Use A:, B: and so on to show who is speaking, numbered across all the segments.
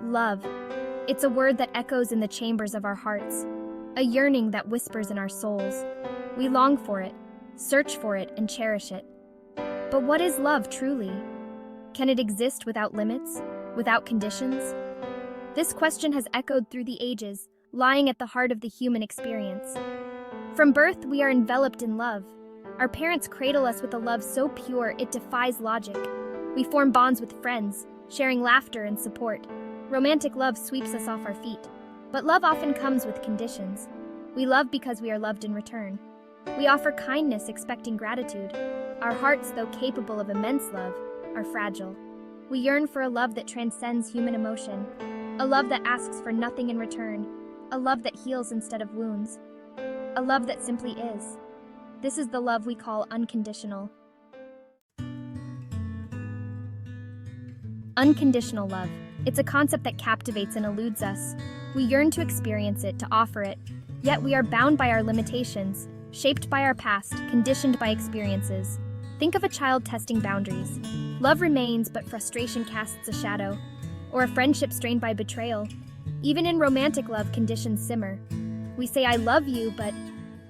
A: Love. It's a word that echoes in the chambers of our hearts, a yearning that whispers in our souls. We long for it, search for it, and cherish it. But what is love truly? Can it exist without limits, without conditions? This question has echoed through the ages, lying at the heart of the human experience. From birth, we are enveloped in love. Our parents cradle us with a love so pure it defies logic. We form bonds with friends, sharing laughter and support. Romantic love sweeps us off our feet. But love often comes with conditions. We love because we are loved in return. We offer kindness expecting gratitude. Our hearts, though capable of immense love, are fragile. We yearn for a love that transcends human emotion, a love that asks for nothing in return, a love that heals instead of wounds, a love that simply is. This is the love we call unconditional. Unconditional love. It's a concept that captivates and eludes us. We yearn to experience it, to offer it, yet we are bound by our limitations, shaped by our past, conditioned by experiences. Think of a child testing boundaries. Love remains, but frustration casts a shadow, or a friendship strained by betrayal. Even in romantic love, conditions simmer. We say, "I love you,"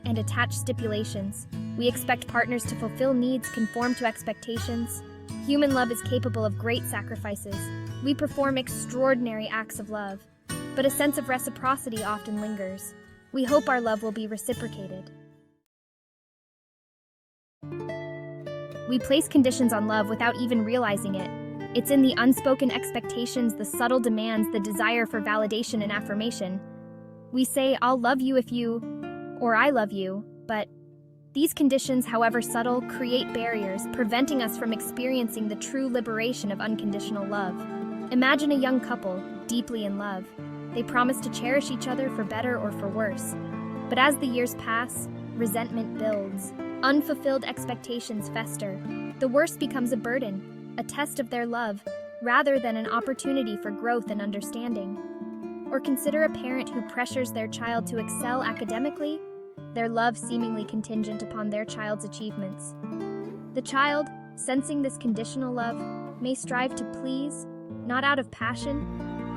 A: and attach stipulations. We expect partners to fulfill needs, conform to expectations. Human love is capable of great sacrifices. We perform extraordinary acts of love, but a sense of reciprocity often lingers. We hope our love will be reciprocated. We place conditions on love without even realizing it. It's in the unspoken expectations, the subtle demands, the desire for validation and affirmation. We say, "I'll love you if you," or "I love you," but these conditions, however subtle, create barriers, preventing us from experiencing the true liberation of unconditional love. Imagine a young couple, deeply in love. They promise to cherish each other for better or for worse. But as the years pass, resentment builds. Unfulfilled expectations fester. The worst becomes a burden, a test of their love, rather than an opportunity for growth and understanding. Or consider a parent who pressures their child to excel academically, their love seemingly contingent upon their child's achievements. The child, sensing this conditional love, may strive to please, not out of passion,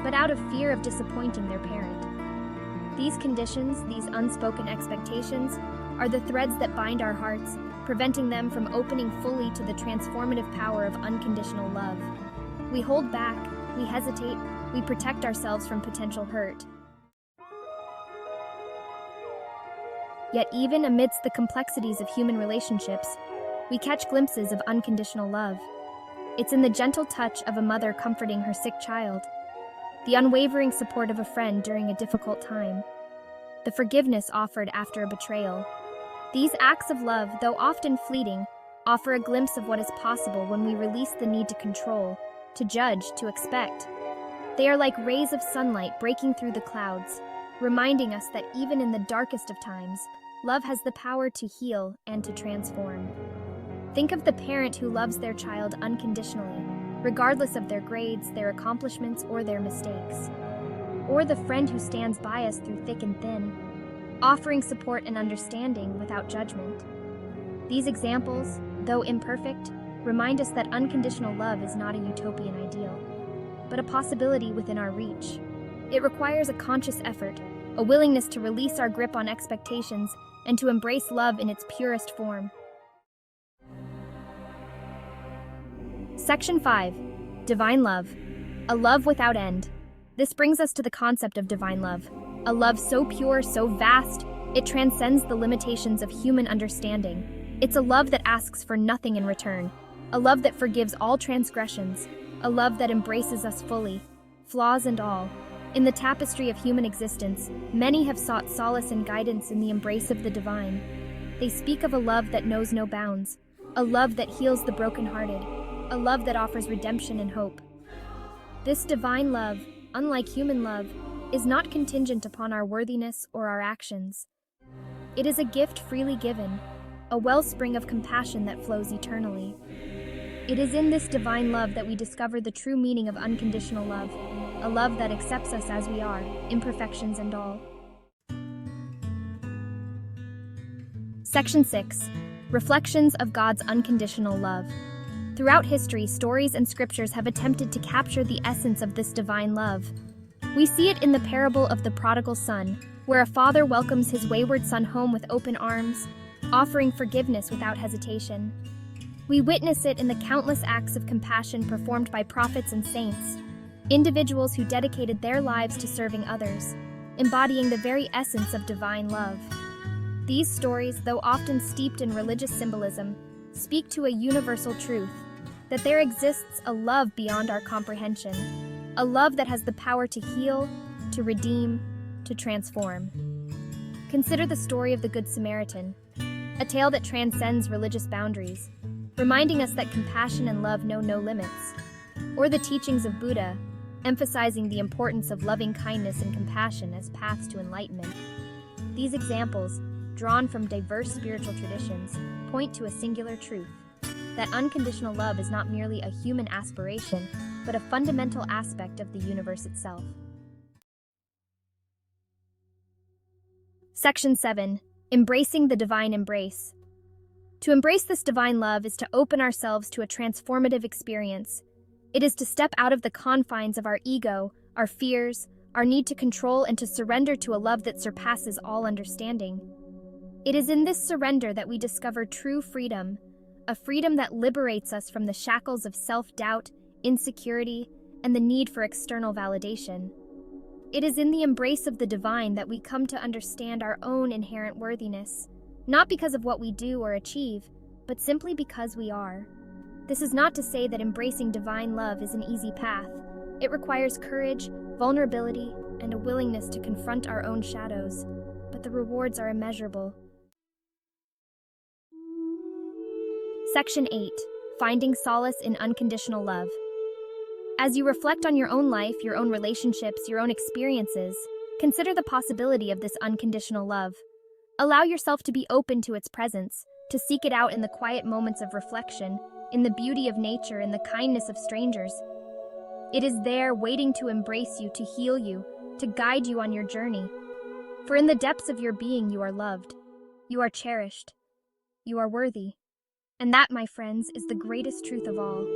A: but out of fear of disappointing their parent. These conditions, these unspoken expectations, are the threads that bind our hearts, preventing them from opening fully to the transformative power of unconditional love. We hold back, we hesitate, we protect ourselves from potential hurt. Yet even amidst the complexities of human relationships, we catch glimpses of unconditional love. It's in the gentle touch of a mother comforting her sick child, the unwavering support of a friend during a difficult time, the forgiveness offered after a betrayal. These acts of love, though often fleeting, offer a glimpse of what is possible when we release the need to control, to judge, to expect. They are like rays of sunlight breaking through the clouds, reminding us that even in the darkest of times, love has the power to heal and to transform. Think of the parent who loves their child unconditionally, regardless of their grades, their accomplishments, or their mistakes. Or the friend who stands by us through thick and thin, offering support and understanding without judgment. These examples, though imperfect, remind us that unconditional love is not a utopian ideal, but a possibility within our reach. It requires a conscious effort, a willingness to release our grip on expectations and to embrace love in its purest form. Section 5. Divine Love. A love without end. This brings us to the concept of divine love. A love so pure, so vast, it transcends the limitations of human understanding. It's a love that asks for nothing in return. A love that forgives all transgressions. A love that embraces us fully, flaws and all. In the tapestry of human existence, many have sought solace and guidance in the embrace of the divine. They speak of a love that knows no bounds, a love that heals the brokenhearted, a love that offers redemption and hope. This divine love, unlike human love, is not contingent upon our worthiness or our actions. It is a gift freely given, a wellspring of compassion that flows eternally. It is in this divine love that we discover the true meaning of unconditional love, a love that accepts us as we are, imperfections and all. Section 6. Reflections of God's Unconditional Love. Throughout history, stories and scriptures have attempted to capture the essence of this divine love. We see it in the parable of the prodigal son, where a father welcomes his wayward son home with open arms, offering forgiveness without hesitation. We witness it in the countless acts of compassion performed by prophets and saints, individuals who dedicated their lives to serving others, embodying the very essence of divine love. These stories, though often steeped in religious symbolism, speak to a universal truth, that there exists a love beyond our comprehension, a love that has the power to heal, to redeem, to transform. Consider the story of the Good Samaritan, a tale that transcends religious boundaries, reminding us that compassion and love know no limits, or the teachings of Buddha, emphasizing the importance of loving kindness and compassion as paths to enlightenment. These examples, drawn from diverse spiritual traditions, point to a singular truth, that unconditional love is not merely a human aspiration, but a fundamental aspect of the universe itself. Section 7. Embracing the Divine Embrace. To embrace this divine love is to open ourselves to a transformative experience. It is to step out of the confines of our ego, our fears, our need to control, and to surrender to a love that surpasses all understanding. It is in this surrender that we discover true freedom, a freedom that liberates us from the shackles of self-doubt, insecurity, and the need for external validation. It is in the embrace of the divine that we come to understand our own inherent worthiness, not because of what we do or achieve, but simply because we are. This is not to say that embracing divine love is an easy path. It requires courage, vulnerability, and a willingness to confront our own shadows, but the rewards are immeasurable. Section 8. Finding Solace in Unconditional Love. As you reflect on your own life, your own relationships, your own experiences, consider the possibility of this unconditional love. Allow yourself to be open to its presence, to seek it out in the quiet moments of reflection, in the beauty of nature, in the kindness of strangers. It is there, waiting to embrace you, to heal you, to guide you on your journey. For in the depths of your being, you are loved. You are cherished. You are worthy. And that, my friends, is the greatest truth of all.